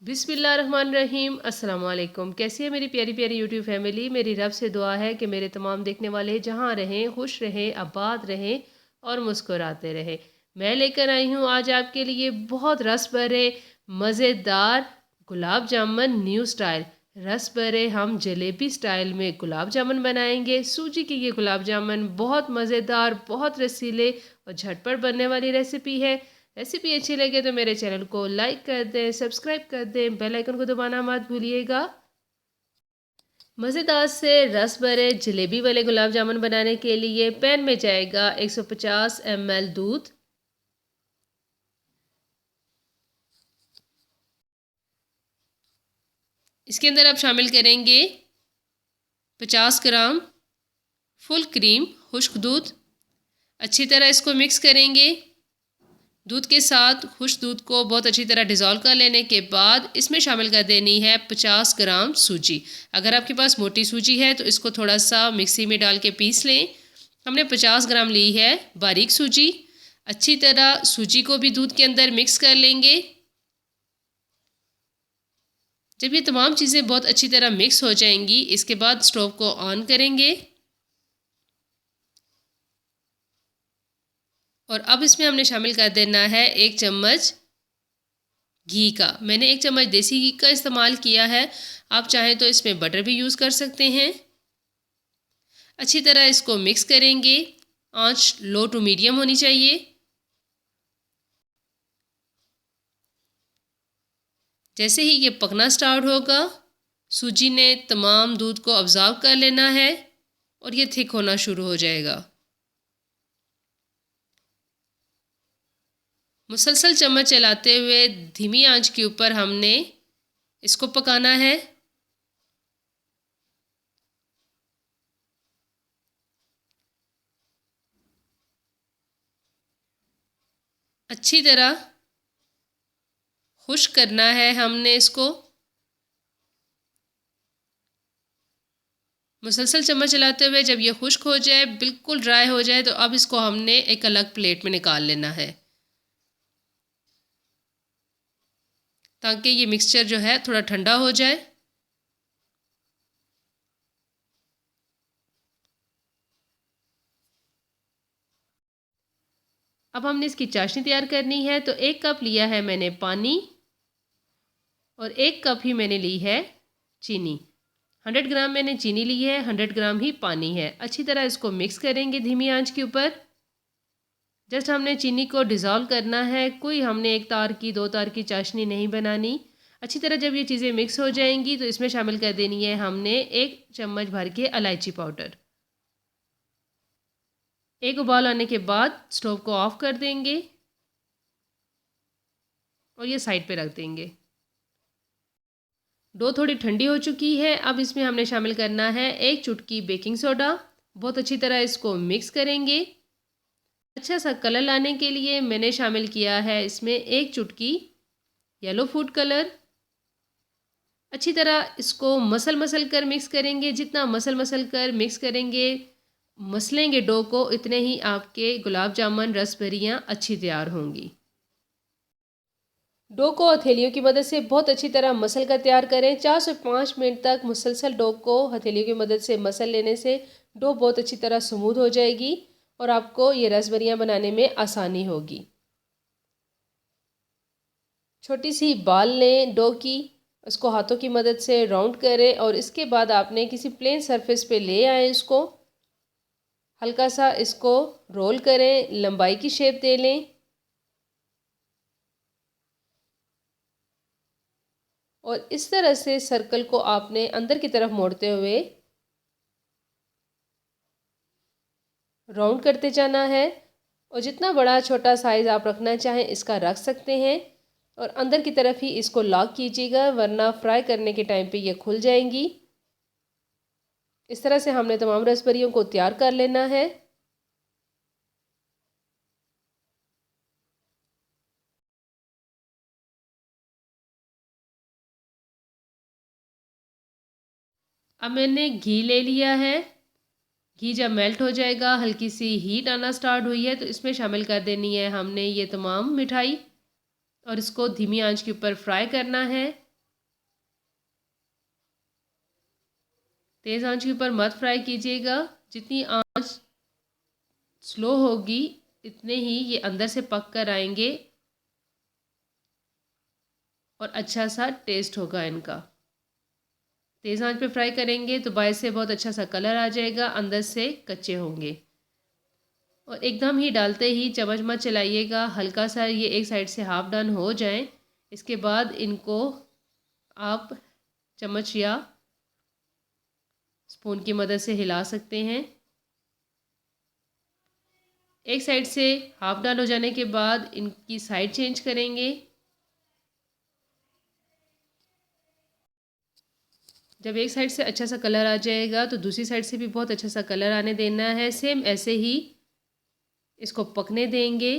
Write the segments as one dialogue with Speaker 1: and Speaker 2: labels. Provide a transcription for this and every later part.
Speaker 1: बिस्मिल्लाहिर्रहमानिर्रहीम। अस्सलाम वालेकुम। कैसी है मेरी प्यारी प्यारी यूट्यूब फैमिली। मेरी रब से दुआ है कि मेरे तमाम देखने वाले जहाँ रहें, खुश रहें, आबाद रहें और मुस्कुराते रहें। मैं लेकर आई हूँ आज आपके लिए बहुत रस भरे मज़ेदार गुलाब जामुन न्यू स्टाइल। रस भरे हम जलेबी स्टाइल में गुलाब जामुन बनाएंगे। सूजी के ये गुलाब जामुन बहुत मज़ेदार, बहुत रसीले और झटपट बनने वाली रेसिपी है। रेसिपी अच्छी लगे तो मेरे चैनल को लाइक कर दें, सब्सक्राइब कर दें, बेल आइकन को दबाना मत भूलिएगा। मज़ेदार से रस भरे जलेबी वाले गुलाब जामुन बनाने के लिए पैन में जाएगा 150 ml दूध। इसके अंदर आप शामिल करेंगे 50 ग्राम फुल क्रीम खुश्क दूध। अच्छी तरह इसको मिक्स करेंगे। दूध के साथ खुश्क दूध को बहुत अच्छी तरह डिज़ोल्व कर लेने के बाद इसमें शामिल कर देनी है 50 ग्राम सूजी। अगर आपके पास मोटी सूजी है तो इसको थोड़ा सा मिक्सी में डाल के पीस लें। हमने 50 ग्राम ली है बारीक सूजी। अच्छी तरह सूजी को भी दूध के अंदर मिक्स कर लेंगे। जब ये तमाम चीज़ें बहुत अच्छी तरह मिक्स हो जाएंगी, इसके बाद स्टोव को ऑन करेंगे और अब इसमें हमने शामिल कर देना है 1 चम्मच घी का। मैंने 1 चम्मच देसी घी का इस्तेमाल किया है। आप चाहें तो इसमें बटर भी यूज़ कर सकते हैं। अच्छी तरह इसको मिक्स करेंगे। आंच लो टू मीडियम होनी चाहिए। जैसे ही ये पकना स्टार्ट होगा, सूजी ने तमाम दूध को अब्ज़ॉर्ब कर लेना है और ये थिक होना शुरू हो जाएगा। मुसलसल चम्मच चलाते हुए धीमी आंच के ऊपर हमने इसको पकाना है। अच्छी तरह खुश्क करना है हमने इसको। मुसलसल चम्मच चलाते हुए जब ये खुश्क हो जाए, बिल्कुल ड्राई हो जाए, तो अब इसको हमने एक अलग प्लेट में निकाल लेना है ताकि ये मिक्सचर जो है थोड़ा ठंडा हो जाए। अब हमने इसकी चाशनी तैयार करनी है। तो 1 कप लिया है मैंने पानी और 1 कप ही मैंने ली है चीनी। 100 ग्राम मैंने चीनी ली है, 100 ग्राम ही पानी है। अच्छी तरह इसको मिक्स करेंगे धीमी आंच के ऊपर। जस्ट हमने चीनी को डिज़ोल्व करना है। कोई हमने 1 तार की 2 तार की चाशनी नहीं बनानी। अच्छी तरह जब ये चीज़ें मिक्स हो जाएंगी तो इसमें शामिल कर देनी है हमने 1 चम्मच भर के इलायची पाउडर। एक उबाल आने के बाद स्टोव को ऑफ कर देंगे और ये साइड पे रख देंगे। डो थोड़ी ठंडी हो चुकी है। अब इसमें हमने शामिल करना है 1 चुटकी बेकिंग सोडा। बहुत अच्छी तरह इसको मिक्स करेंगे। अच्छा सा कलर लाने के लिए मैंने शामिल किया है इसमें 1 चुटकी येलो फूड कलर। अच्छी तरह इसको मसल कर मिक्स करेंगे। जितना मसल कर मिक्स करेंगे, मसलेंगे डो को, इतने ही आपके गुलाब जामुन रस भरियाँ अच्छी तैयार होंगी। डो को हथेलियों की मदद से बहुत अच्छी तरह मसल कर तैयार करें। 4 से 5 मिनट तक मुसलसल डो को हथेलियों की मदद से मसल लेने से डो बहुत अच्छी तरह स्मूथ हो जाएगी और आपको ये रसबरियाँ बनाने में आसानी होगी। छोटी सी बाल लें डो की, उसको हाथों की मदद से राउंड करें और इसके बाद आपने किसी प्लेन सरफेस पे ले आए। इसको हल्का सा इसको रोल करें, लंबाई की शेप दे लें और इस तरह से सर्कल को आपने अंदर की तरफ मोड़ते हुए राउंड करते जाना है। और जितना बड़ा छोटा साइज़ आप रखना चाहें इसका रख सकते हैं और अंदर की तरफ ही इसको लॉक कीजिएगा, वरना फ्राई करने के टाइम पे ये खुल जाएंगी। इस तरह से हमने तमाम रसबरियों को तैयार कर लेना है। अब मैंने घी ले लिया है। घी जब मेल्ट हो जाएगा, हल्की सी हीट आना स्टार्ट हुई है, तो इसमें शामिल कर देनी है हमने ये तमाम मिठाई और इसको धीमी आंच के ऊपर फ्राई करना है। तेज़ आंच के ऊपर मत फ्राई कीजिएगा। जितनी आंच स्लो होगी इतने ही ये अंदर से पक कर आएंगे और अच्छा सा टेस्ट होगा इनका। तेज़ आंच पे फ्राई करेंगे तो बाहर से बहुत अच्छा सा कलर आ जाएगा, अंदर से कच्चे होंगे। और एकदम ही डालते ही चम्मच मत चलाइएगा, हल्का सा ये एक साइड से हाफ डन हो जाए, इसके बाद इनको आप चम्मच या स्पून की मदद से हिला सकते हैं। एक साइड से हाफ डन हो जाने के बाद इनकी साइड चेंज करेंगे। जब एक साइड से अच्छा सा कलर आ जाएगा तो दूसरी साइड से भी बहुत अच्छा सा कलर आने देना है। सेम ऐसे ही इसको पकने देंगे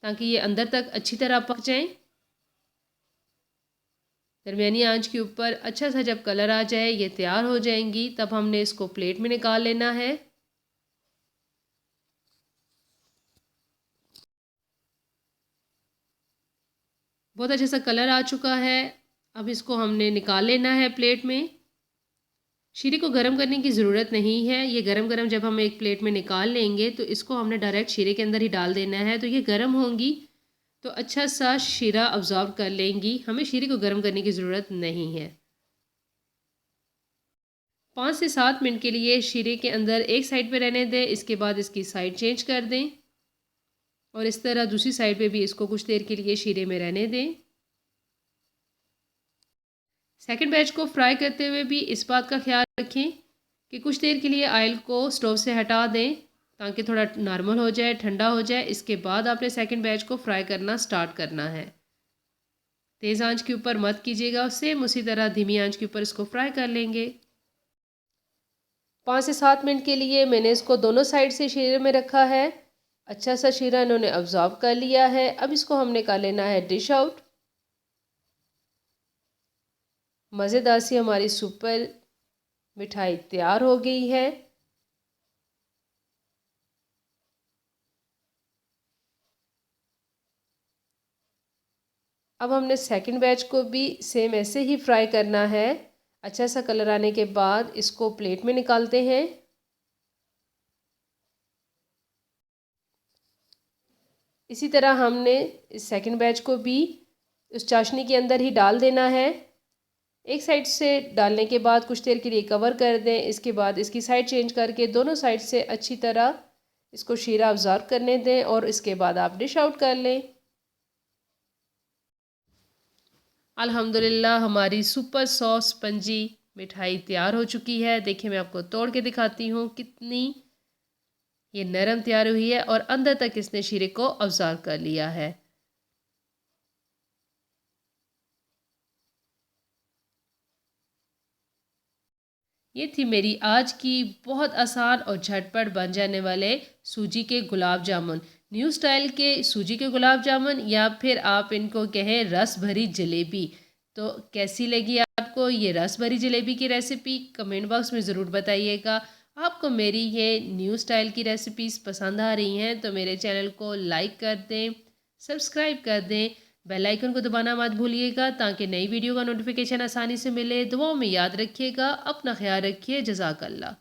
Speaker 1: ताकि ये अंदर तक अच्छी तरह पक जाएं। दरमियानी आंच के ऊपर अच्छा सा जब कलर आ जाए, ये तैयार हो जाएंगी, तब हमने इसको प्लेट में निकाल लेना है। बहुत अच्छा सा कलर आ चुका है, अब इसको हमने निकाल लेना है प्लेट में। शीरे को गर्म करने की ज़रूरत नहीं है, ये गरम गरम जब हम एक प्लेट में निकाल लेंगे तो इसको हमने डायरेक्ट शीरे के अंदर ही डाल देना है। तो ये गर्म होंगी तो अच्छा सा शीरा अब्जॉर्ब कर लेंगी, हमें शीरे को गर्म करने की ज़रूरत नहीं है। 5 से 7 मिनट के लिए शीरे के अंदर एक साइड पे रहने दें, इसके बाद इसकी साइड चेंज कर दें और इस तरह दूसरी साइड पे भी इसको कुछ देर के लिए शीरे में रहने दें। सेकंड बैच को फ्राई करते हुए भी इस बात का ख्याल रखें कि कुछ देर के लिए ऑयल को स्टोव से हटा दें ताकि थोड़ा नॉर्मल हो जाए, ठंडा हो जाए। इसके बाद आपने सेकंड बैच को फ्राई करना स्टार्ट करना है। तेज़ आंच के ऊपर मत कीजिएगा, सेम उसी तरह धीमी आंच के ऊपर इसको फ्राई कर लेंगे। 5 से 7 मिनट के लिए मैंने इसको दोनों साइड से शीरे में रखा है। अच्छा सा शीरा इन्होंने अब्जॉर्ब कर लिया है। अब इसको हमने कर लेना है डिश आउट। मज़ेदार सी हमारी सुपर मिठाई तैयार हो गई है। अब हमने सेकंड बैच को भी सेम ऐसे ही फ्राई करना है। अच्छा सा कलर आने के बाद इसको प्लेट में निकालते हैं। इसी तरह हमने इस सेकंड बैच को भी उस चाशनी के अंदर ही डाल देना है। एक साइड से डालने के बाद कुछ देर के लिए कवर कर दें, इसके बाद इसकी साइड चेंज करके दोनों साइड से अच्छी तरह इसको शीरा अब्जॉर्ब करने दें और इसके बाद आप डिश आउट कर लें। अल्हम्दुलिल्लाह हमारी सुपर सॉस स्पंजी मिठाई तैयार हो चुकी है। देखिए मैं आपको तोड़ के दिखाती हूँ कितनी ये नरम तैयार हुई है और अंदर तक इसने शीरे को अब्जॉर्ब कर लिया है। ये थी मेरी आज की बहुत आसान और झटपट बन जाने वाले सूजी के गुलाब जामुन। न्यू स्टाइल के सूजी के गुलाब जामुन या फिर आप इनको कहें रस भरी जलेबी। तो कैसी लगी आपको ये रस भरी जलेबी की रेसिपी? कमेंट बॉक्स में ज़रूर बताइएगा। आपको मेरी ये न्यू स्टाइल की रेसिपीज़ पसंद आ रही हैं तो मेरे चैनल को लाइक कर दें, सब्सक्राइब कर दें, बेल आइकन को दबाना मत भूलिएगा ताकि नई वीडियो का नोटिफिकेशन आसानी से मिले। दुआओं में याद रखिएगा, अपना ख्याल रखिए। जज़ाकल्लाह।